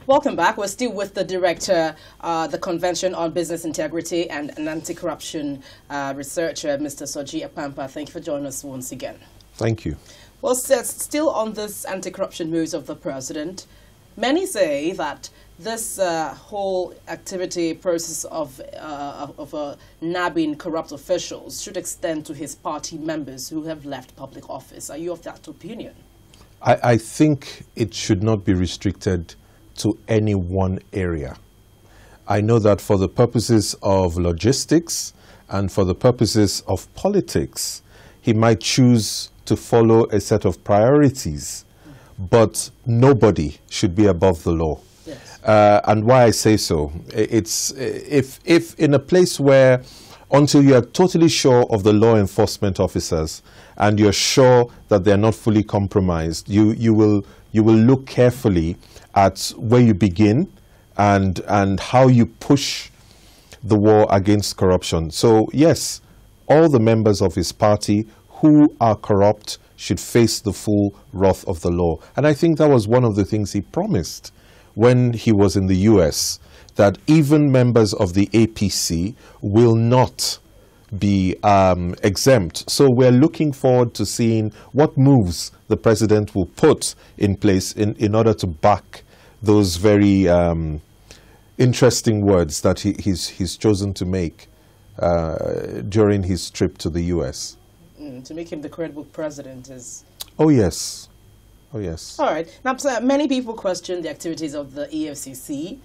Welcome back. We're still with the director, the Convention on Business Integrity and an Anti-Corruption researcher, Mr. Soji Apampa. Thank you for joining us once again. Thank you. Well, still on this anti-corruption moves of the president, many say that this whole activity process of nabbing corrupt officials should extend to his party members who have left public office. Are you of that opinion? I think it should not be restricted to any one area. I know that for the purposes of logistics and for the purposes of politics, he might choose to follow a set of priorities, but nobody should be above the law. Yes. And why I say so, it's if in a place where until you are totally sure of the law enforcement officers and you're sure that they're not fully compromised, you will look carefully at where you begin and how you push the war against corruption. So yes, all the members of his party who are corrupt should face the full wrath of the law. And I think that was one of the things he promised when he was in the US, that even members of the APC will not be exempt. So we're looking forward to seeing what moves the president will put in place in order to back those very interesting words that he's chosen to make during his trip to the US. To make him the credible president is... Oh, yes. Oh, yes. All right. Now, many people question the activities of the EFCC.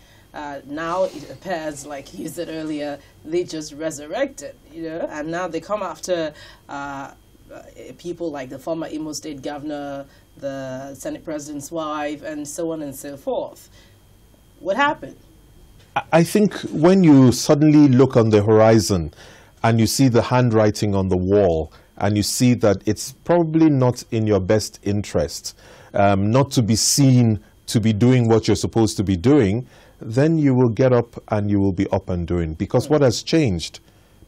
Now it appears, like you said earlier, they just resurrected, and now they come after people like the former Imo State governor, the Senate president's wife, and so on and so forth. What happened? I think when you suddenly look on the horizon and you see the handwriting on the wall and you see that it's probably not in your best interest not to be seen to be doing what you're supposed to be doing, then you will get up and you will be up and doing. Because what has changed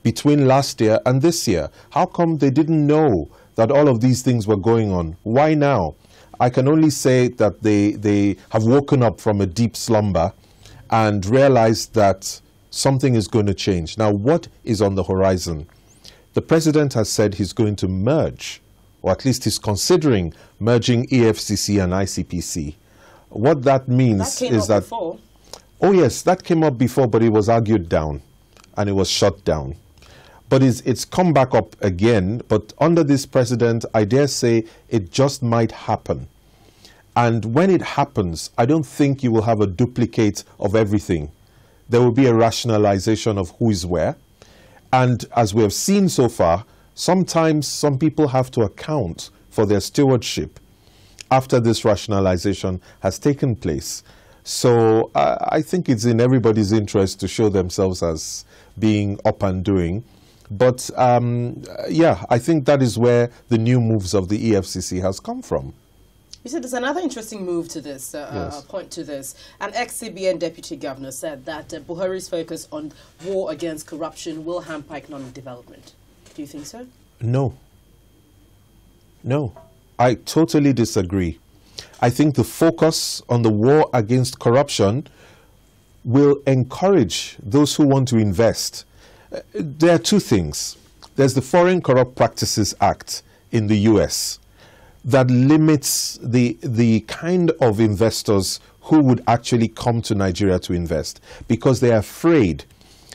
between last year and this year? How come they didn't know that all of these things were going on? Why now? I can only say that they have woken up from a deep slumber and realized that something is going to change. Now, what is on the horizon? The president has said he's going to merge, or at least he's considering merging EFCC and ICPC. What that means is that... Before. Oh yes, that came up before, but it was argued down and it was shut down. But it's come back up again. But under this president, I dare say it just might happen. And when it happens, I don't think you will have a duplicate of everything. There will be a rationalization of who is where. And as we have seen so far, sometimes some people have to account for their stewardship after this rationalization has taken place. So I think it's in everybody's interest to show themselves as being up and doing. But yeah, I think that is where the new moves of the EFCC has come from. You said there's another interesting move to this, Yes. point to this. An ex-CBN deputy governor said that Buhari's focus on war against corruption will hamper economic development. Do you think so? No. No. I totally disagree. I think the focus on the war against corruption will encourage those who want to invest. There are two things. There's the Foreign Corrupt Practices Act in the US that limits the kind of investors who would actually come to Nigeria to invest, because they are afraid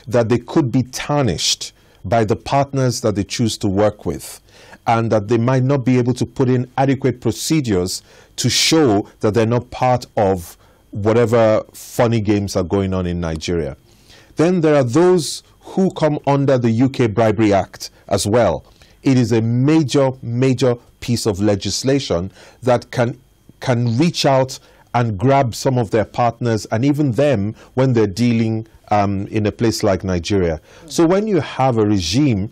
that they could be tarnished by the partners that they choose to work with, and that they might not be able to put in adequate procedures to show that they're not part of whatever funny games are going on in Nigeria. Then there are those who come under the UK Bribery Act as well. It is a major, major piece of legislation that can reach out and grab some of their partners and even them when they're dealing in a place like Nigeria. So when you have a regime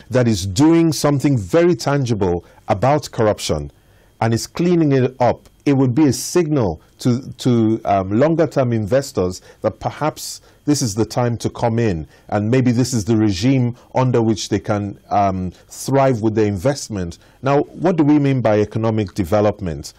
that is doing something very tangible about corruption and is cleaning it up, it would be a signal to longer-term investors that perhaps this is the time to come in, and maybe this is the regime under which they can thrive with their investment. Now, what do we mean by economic development?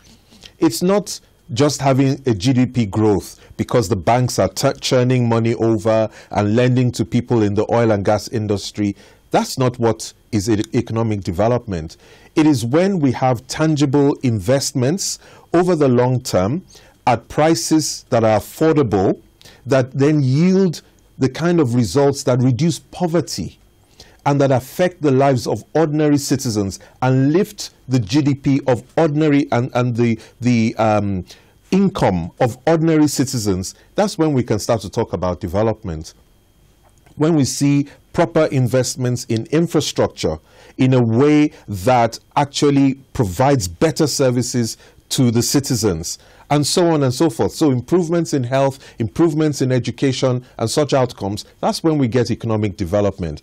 It's not just having a GDP growth because the banks are churning money over and lending to people in the oil and gas industry. That's not what is economic development. It is when we have tangible investments over the long term at prices that are affordable that then yield the kind of results that reduce poverty and that affect the lives of ordinary citizens and lift the GDP of ordinary and the income of ordinary citizens. That's when we can start to talk about development. When we see proper investments in infrastructure in a way that actually provides better services to the citizens, and so on and so forth. So improvements in health, improvements in education, and such outcomes, that's when we get economic development.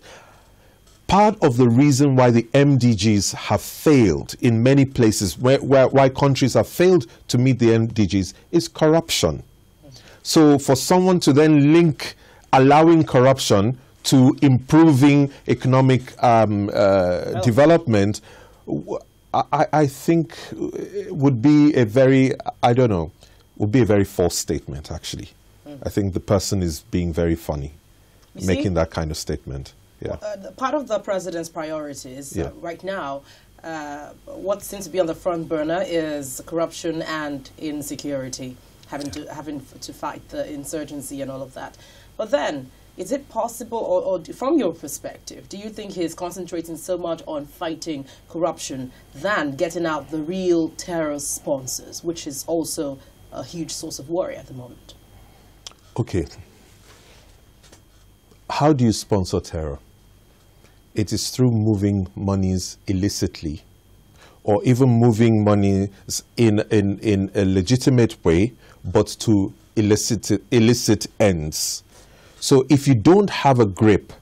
Part of the reason why the MDGs have failed in many places, why countries have failed to meet the MDGs, is corruption. So for someone to then link allowing corruption to improving economic development, I think would be a very, would be a very false statement, actually. I think the person is being very funny, making that kind of statement. Yeah. Part of the president's priorities right now, what seems to be on the front burner is corruption and insecurity, having to fight the insurgency and all of that. But then, is it possible, or from your perspective, do you think he's concentrating so much on fighting corruption than getting out the real terror sponsors, which is also a huge source of worry at the moment? Okay. How do you sponsor terror? It is through moving monies illicitly, or even moving monies in a legitimate way, but to illicit ends. So if you don't have a grip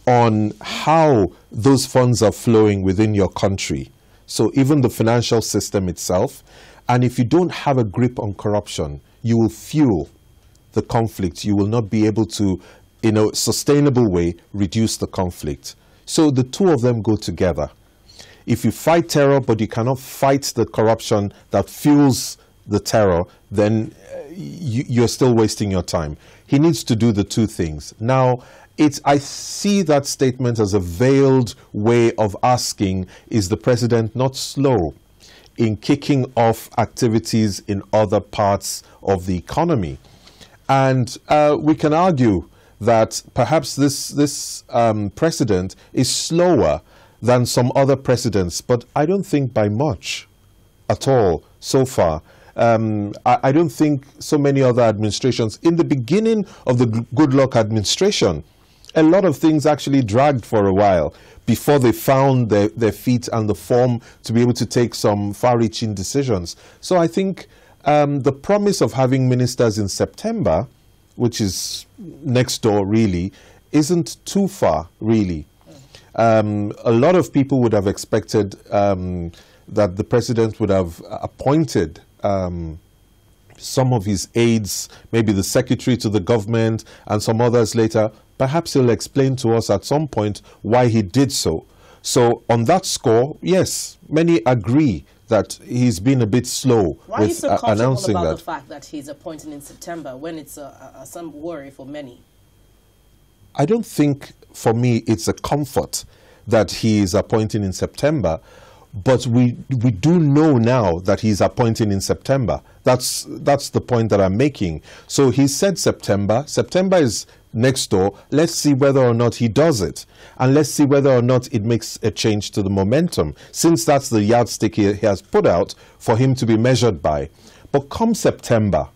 on how those funds are flowing within your country, so even the financial system itself, and if you don't have a grip on corruption, you will fuel the conflict. You will not be able to, in a sustainable way, reduce the conflict. So the two of them go together. If you fight terror, but you cannot fight the corruption that fuels the terror, then you're still wasting your time. He needs to do the two things. Now, I see that statement as a veiled way of asking, is the president not slow in kicking off activities in other parts of the economy? And we can argue that perhaps this president is slower than some other presidents, but I don't think by much at all so far. I don't think so many other administrations. In the beginning of the Goodluck administration, a lot of things actually dragged for a while before they found their feet and the form to be able to take some far-reaching decisions. So I think the promise of having ministers in September, which is next door really, isn't too far really. A lot of people would have expected that the president would have appointed some of his aides, maybe the secretary to the government and some others later. Perhaps he'll explain to us at some point why he did so. So on that score, yes, many agree that he's been a bit slow Why with announcing that. Why are you so comfortable about the fact that he's appointing in September when it's some worry for many? I don't think, for me, it's a comfort that he is appointing in September. But we do know now that he's appointing in September. That's the point that I'm making. So he said September. September is next door. Let's see whether or not he does it. And let's see whether or not it makes a change to the momentum, since that's the yardstick he has put out for him to be measured by. But come September,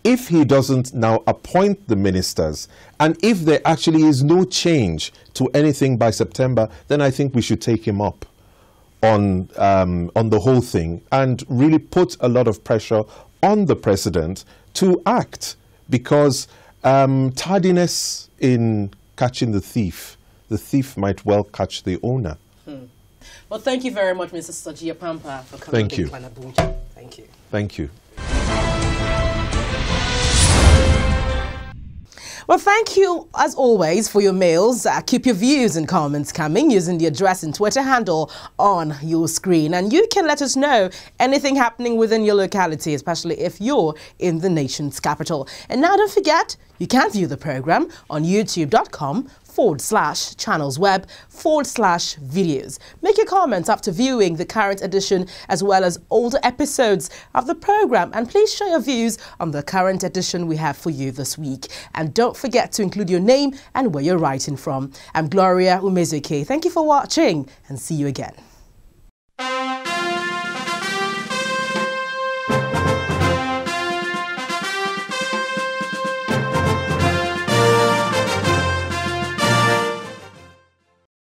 if he doesn't now appoint the ministers, and if there actually is no change to anything by September, then I think we should take him up on the whole thing and really put a lot of pressure on the president to act, because tardiness in catching the thief might well catch the owner. Well, thank you very much, Mr. Sajia Pampa, for coming to Abuja. Thank you. Thank you. Well, thank you, as always, for your mails. Keep your views and comments coming using the address and Twitter handle on your screen. And you can let us know anything happening within your locality, especially if you're in the nation's capital. And now don't forget, you can view the program on youtube.com/channelsweb/videos. Make your comments after viewing the current edition as well as older episodes of the program. And please share your views on the current edition we have for you this week. And don't forget to include your name and where you're writing from. I'm Gloria Umezuke. Thank you for watching and see you again.